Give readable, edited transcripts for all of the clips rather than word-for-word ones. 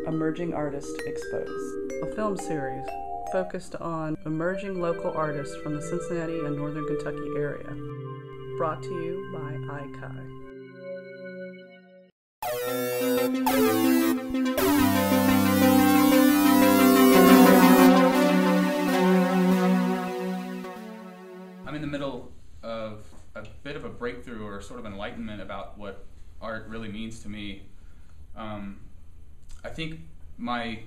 Emerging Artist Exposed, a film series focused on emerging local artists from the Cincinnati and Northern Kentucky area. Brought to you by ICAI. I'm in the middle of a bit of a breakthrough or sort of enlightenment about what art really means to me. I think my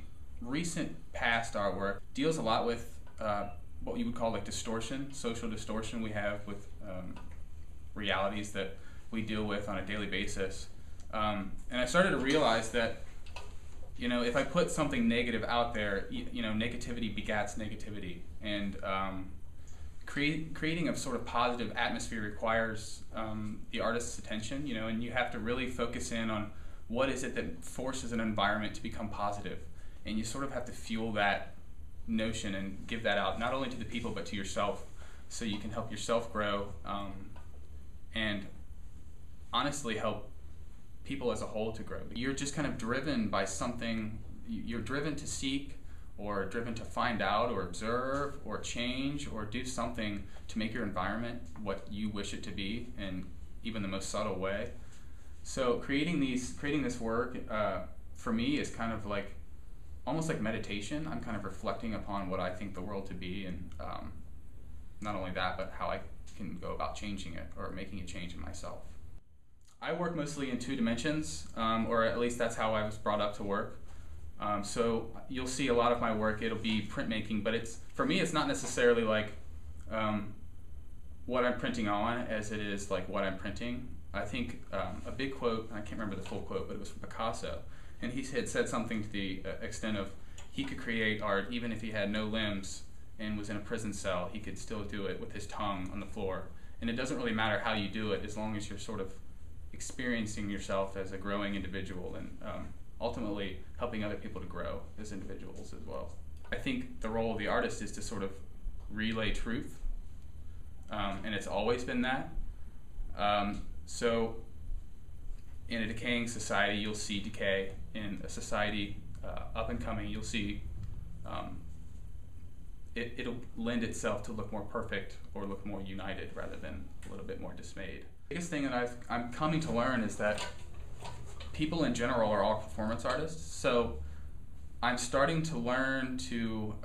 recent past artwork deals a lot with what you would call like distortion, social distortion we have with realities that we deal with on a daily basis. And I started to realize that, you know, if I put something negative out there, you know, negativity begats negativity. And creating a sort of positive atmosphere requires the artist's attention, you know, and you have to really focus in on what is it that forces an environment to become positive. And you sort of have to fuel that notion and give that out, not only to the people, but to yourself, so you can help yourself grow and honestly help people as a whole to grow. You're just kind of driven by something, you're driven to seek or driven to find out or observe or change or do something to make your environment what you wish it to be in even the most subtle way. So creating this work for me is kind of like almost like meditation. I'm kind of reflecting upon what I think the world to be, and not only that, but how I can go about changing it or making a change in myself. I work mostly in 2 dimensions, or at least that's how I was brought up to work. So you'll see a lot of my work, it'll be printmaking, but for me it's not necessarily like what I'm printing on as it is like what I'm printing. I think a big quote, I can't remember the full quote, but it was from Picasso, and he had said something to the extent of he could create art even if he had no limbs and was in a prison cell. He could still do it with his tongue on the floor, and it doesn't really matter how you do it as long as you're sort of experiencing yourself as a growing individual and ultimately helping other people to grow as individuals as well. I think the role of the artist is to sort of relay truth, and it's always been that. So in a decaying society, you'll see decay. In a society up and coming, you'll see it'll lend itself to look more perfect or look more united rather than a little bit more dismayed. The biggest thing that I'm coming to learn is that people in general are all performance artists. So I'm starting to learn to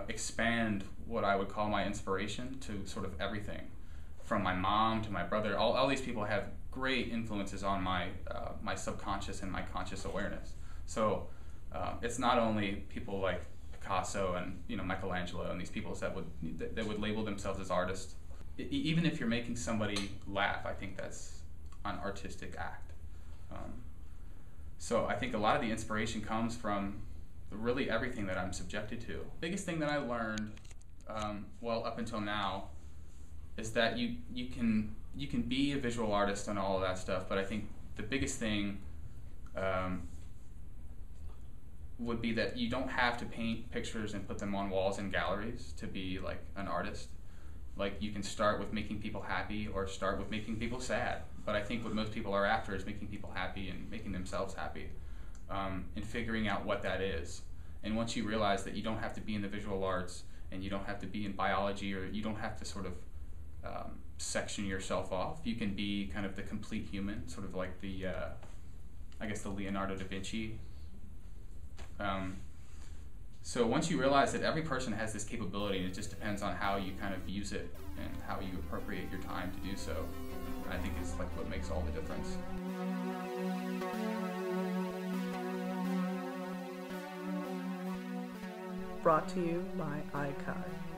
expand what I would call my inspiration to sort of everything. From my mom to my brother, all these people have great influences on my my subconscious and my conscious awareness. So it's not only people like Picasso and, you know, Michelangelo and these people that would label themselves as artists. Even if you're making somebody laugh, I think that's an artistic act. So I think a lot of the inspiration comes from really everything that I'm subjected to. Biggest thing that I learned, well, up until now, is that you can be a visual artist and all of that stuff, but I think the biggest thing would be that you don't have to paint pictures and put them on walls in galleries to be like an artist. Like, you can start with making people happy or start with making people sad. But I think what most people are after is making people happy and making themselves happy, and figuring out what that is. And once you realize that you don't have to be in the visual arts and you don't have to be in biology, or you don't have to sort of section yourself off, you can be kind of the complete human, sort of like the, I guess, the Leonardo da Vinci. So once you realize that every person has this capability, and it just depends on how you kind of use it and how you appropriate your time to do so, I think is like what makes all the difference. Brought to you by ICAI.